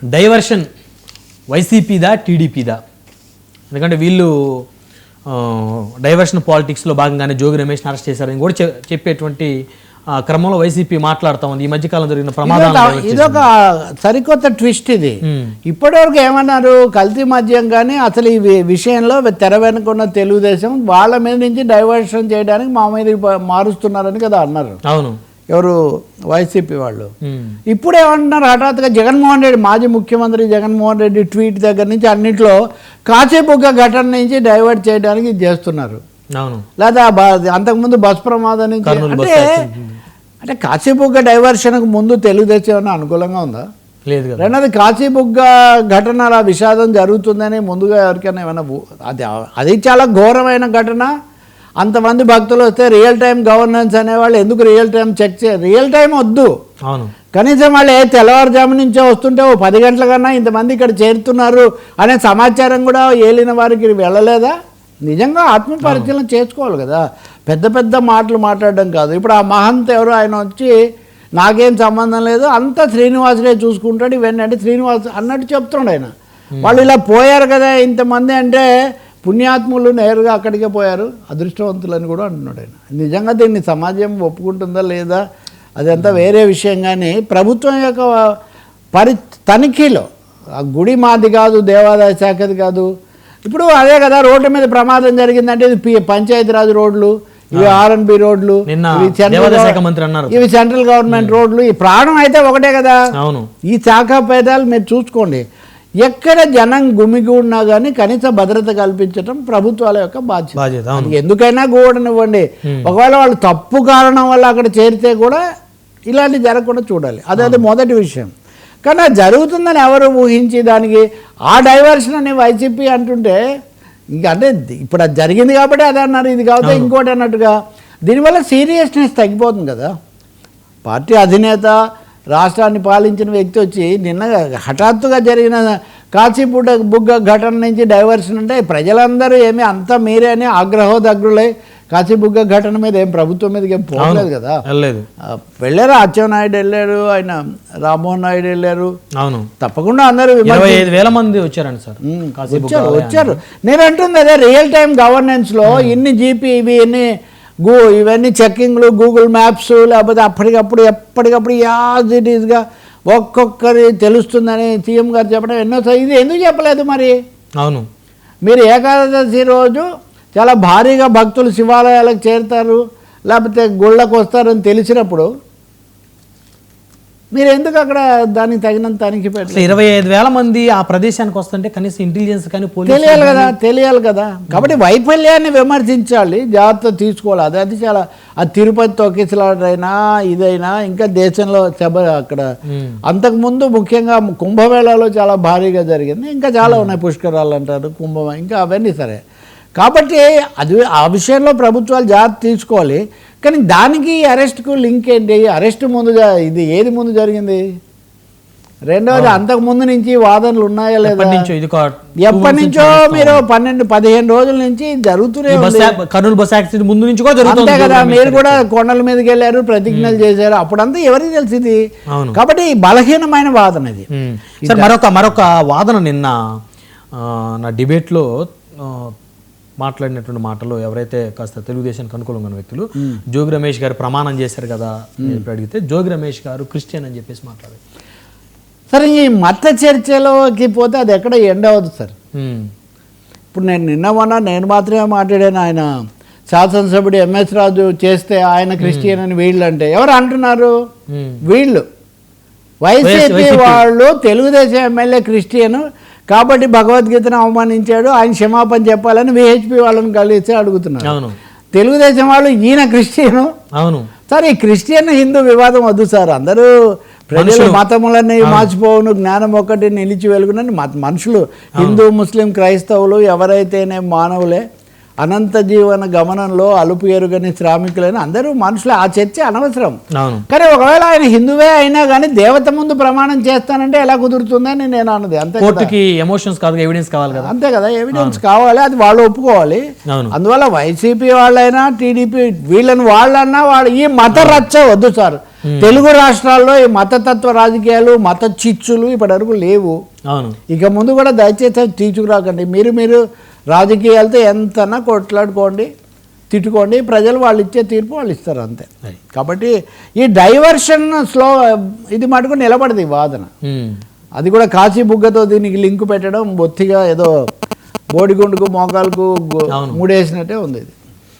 Diversion వైసీపీదా టీడీపీదా? ఎందుకంటే వీళ్ళు diversion పాలిటిక్స్లో భాగంగానే జోగి రమేష్ని అరెస్ట్ చేశారని కూడా చెప్పేటువంటి క్రమంలో వైసీపీ మాట్లాడుతూ ఉంది. ఈ మధ్యకాలం జరిగిన ప్రమాదాలు ఇదొక సరికొత్త ట్విస్ట్. ఇది ఇప్పటివరకు ఏమన్నారు, కల్తీ మద్యం కానీ అసలు ఈ విషయంలో తెర వెనుకున్న తెలుగుదేశం వాళ్ళ మీద నుంచి డైవర్షన్ చేయడానికి మా మీద మారుస్తున్నారని కదా అన్నారు. అవును, ఎవరు వైసీపీ వాళ్ళు. ఇప్పుడు ఏమంటున్నారు, హఠాత్తుగా జగన్మోహన్ రెడ్డి, మాజీ ముఖ్యమంత్రి జగన్మోహన్ రెడ్డి ట్వీట్ దగ్గర నుంచి అన్నింటిలో కాచేబుగ్గ ఘటన నుంచి డైవర్ట్ చేయడానికి చేస్తున్నారు. లేదా అంతకుముందు బస్ ప్రమాదం నుంచి. అంటే కాచేబుగ్గ డైవర్షన్కు ముందు తెలుగుదేశం ఏమన్నా అనుకూలంగా ఉందా? లేదు. రెండోది కాచేబుగ్గ ఘటన అలా విషాదం జరుగుతుందని ముందుగా ఎవరికైనా ఏమైనా అది చాలా ఘోరమైన ఘటన. అంతమంది భక్తులు వస్తే రియల్ టైం గవర్నెన్స్ అనేవాళ్ళు ఎందుకు real time check real time వద్దు. అవును, కనీసం వాళ్ళు తెల్లవారుజాము నుంచే వస్తుంటే 10 గంటల కన్నా ఇంతమంది ఇక్కడ చేరుతున్నారు అనే సమాచారం కూడా ఏలిన వారికి వెళ్ళలేదా? నిజంగా ఆత్మపరిశీలన చేసుకోవాలి కదా, పెద్ద పెద్ద మాటలు మాట్లాడడం కాదు. ఇప్పుడు ఆ మహంత్ ఎవరు, ఆయన వచ్చి నాకేం సంబంధం లేదు అంతా శ్రీనివాసుడే చూసుకుంటాడు ఇవన్నీ అంటే శ్రీనివాస్ అన్నట్టు చెప్తున్నాడు ఆయన. వాళ్ళు ఇలా పోయారు కదా ఇంతమంది అంటే పుణ్యాత్ములు నేరుగా అక్కడికే పోయారు, అదృష్టవంతులని కూడా అంటున్నాడు ఆయన. నిజంగా దీన్ని సమాజం ఒప్పుకుంటుందా లేదా అదంతా వేరే విషయం. కానీ ప్రభుత్వం యొక్క తనిఖీలో ఆ గుడి మాది కాదు, దేవాదాయ శాఖది కాదు. ఇప్పుడు అదే కదా, రోడ్డు మీద ప్రమాదం జరిగిందంటే ఇది పంచాయతీరాజ్ రోడ్లు, ఇవి R&B రోడ్లు, ఇవి సెంట్రల్ గవర్నమెంట్ రోడ్లు. ఈ ప్రాణం అయితే ఒకటే కదా. ఈ శాఖ భేదాలు మీరు చూసుకోండి. ఎక్కడ జనం గుమిగూడినా కానీ కనీస భద్రత కల్పించడం ప్రభుత్వాల యొక్క బాధ్యత. ఎందుకైనా గూడనివ్వండి. ఒకవేళ వాళ్ళు తప్పు కారణం వల్ల అక్కడ చేరితే కూడా ఇలాంటి జరగకుండా చూడాలి. అదే మొదటి విషయం. కానీ అది జరుగుతుందని ఎవరు ఊహించి దానికి ఆ డైవర్షన్ అని వైసీపీ అంటుంటే ఇంకా అంటే ఇప్పుడు అది జరిగింది కాబట్టి అది అన్నారు, ఇది కాబట్టి ఇంకోటి అన్నట్టుగా దీనివల్ల సీరియస్నెస్ తగ్గిపోతుంది కదా. పార్టీ అధినేత రాష్ట్రాన్ని పాలించిన వ్యక్తి వచ్చి నిన్న హఠాత్తుగా జరిగిన కాచిబుగ్గ ఘటన నుంచి డైవర్షన్ అంటే ప్రజలందరూ ఏమీ అంతా మీరే అని ఆగ్రహోదగ్రులై కాచిబుగ్గ ఘటన మీద ఏం ప్రభుత్వం మీదకి ఏం పోలేదు కదా. వెళ్ళారు, అచ్చెన్నాయుడు వెళ్ళారు, ఆయన రామ్మోహన్ నాయుడు వెళ్ళారు. అవును, తప్పకుండా అందరూ 25,000 మంది వచ్చారండి సార్. వచ్చారు. నేను అంటుంది అదే రియల్ టైం గవర్నెన్స్లో ఇన్ని జీపీ ఇవన్నీ చెక్కింగ్లు, గూగుల్ మ్యాప్స్, లేకపోతే ఎప్పటికప్పుడు యాజ్ ఇట్ ఈస్గా ఒక్కొక్కరి తెలుస్తుందని సీఎం గారు చెప్పడం ఎన్నోసారి. ఇది ఎందుకు చెప్పలేదు మరి? అవును, మీరు ఏకాదశి రోజు చాలా భారీగా భక్తులు శివాలయాలకు చేరుతారు, లేకపోతే గుళ్ళకు వస్తారని తెలిసినప్పుడు మీరు ఎందుకు అక్కడ దానికి తగినంత తనిఖీ పెట్టారు? 25,000 మంది ఆ ప్రదేశానికి వస్తుంటే కనీసం ఇంటెలిజెన్స్ కానీ తెలియాలి కదా. కాబట్టి వైఫల్యాన్ని విమర్శించాలి, జాగ్రత్త తీసుకోవాలి. అది చాలా అది తిరుపతి తొక్కిసలాటైనా ఇదైనా ఇంకా దేశంలో అక్కడ అంతకుముందు ముఖ్యంగా కుంభమేళాలో చాలా భారీగా జరిగింది. ఇంకా చాలా ఉన్నాయి, పుష్కరాలు అంటారు, కుంభం, ఇంకా అవన్నీ సరే. కాబట్టి అది ఆ విషయంలో ప్రభుత్వాలు జాగ్రత్త తీసుకోవాలి. కానీ దానికి అరెస్ట్కు లింక్ ఏంటి? అరెస్ట్ ముందు ఇది ఏది ముందు జరిగింది? రెండవది అంతకు ముందు నుంచి వాదనలు ఉన్నాయా లేదా? ఎప్పటి నుంచో మీరు 12-15 రోజుల నుంచి జరుగుతూనే అంతే కదా. మీరు కూడా కొండల మీదకి వెళ్ళారు, ప్రతిజ్ఞలు చేశారు, అప్పుడంతా ఎవరికి తెలిసింది? కాబట్టి బలహీనమైన వాదన ఇది. మరొక వాదన నిన్న నా డిబేట్లో మాట్లాడినటువంటి మాటలు ఎవరైతే కాస్త తెలుగుదేశానికి అనుకూలంగా ఉన్న వ్యక్తులు, జోగి రమేష్ గారు ప్రమాణం చేశారు కదా ఇప్పుడు అడిగితే, జోగి రమేష్ గారు క్రిస్టియన్ అని చెప్పేసి మాట్లాడారు. సరే, ఈ మత చర్చలోకి పోతే అది ఎక్కడ ఎండ్ అవ్వదు సార్. ఇప్పుడు నేను మాత్రమే మాట్లాడాను. ఆయన శాసనసభ్యుడు MS రాజు చేస్తే ఆయన క్రిస్టియన్ అని వీళ్ళు అంటే ఎవరు అంటున్నారు? వీళ్ళు వైసీపీ వాళ్ళు తెలుగుదేశం ఎమ్మెల్యే క్రిస్టియన్ కాబట్టి భగవద్గీతను అవమానించాడు, ఆయన క్షమాపణ చెప్పాలని VHP వాళ్ళని కలిసి అడుగుతున్నారు. తెలుగుదేశం వాళ్ళు ఈయన క్రిస్టియను. అవును సార్, ఈ క్రిస్టియన్ హిందూ వివాదం వద్దు సార్. అందరూ ప్రజలు మతములన్నీ మార్చిపోవును, జ్ఞానం ఒక్కటి నిలిచి వెలుగునని మనుషులు హిందూ, ముస్లిం, క్రైస్తవులు ఎవరైతేనే మానవులే అనంత జీవన గమనంలో అలుపు ఎరుగని శ్రామికులైన అందరూ మనుషులు. ఆ చర్చ అనవసరం. కానీ ఒకవేళ ఆయన హిందువే అయినా కానీ దేవత ముందు ప్రమాణం చేస్తానంటే ఎలా కుదురుతుందని నేను అన్నది. అంతే, ఎమోషన్స్ కాదు, ఎవిడెన్స్ కావాలి కదా. అంతే కదా, ఎవిడెన్స్ కావాలి, అది వాళ్ళు ఒప్పుకోవాలి. అందువల్ల వైసీపీ వాళ్ళైనా టీడీపీ వీళ్ళని వాళ్ళన్నా వాళ్ళు ఈ మత రచ్చ వద్దు సార్. తెలుగు రాష్ట్రాల్లో ఈ మతతత్వ రాజకీయాలు మత చిచ్చులు ఇప్పటివరకు లేవు. అవును. ఇక ముందు కూడా దయచేసి తీసుకురాకండి. మీరు రాజకీయాలతో ఎంతనా కొట్లాడుకోండి, తిట్టుకోండి, ప్రజలు వాళ్ళు ఇచ్చే తీర్పు వాళ్ళు ఇస్తారు అంతే. కాబట్టి ఈ డైవర్షన్ స్లో ఇది మటుకు నిలబడదు ఈ వాదన. అది కూడా కాశీ బుగ్గతో దీనికి లింక్ పెట్టడం బొత్తిగా ఏదో బోడిగుండుకు మోకాలకు ముడేసినట్టే ఉంది ఇది.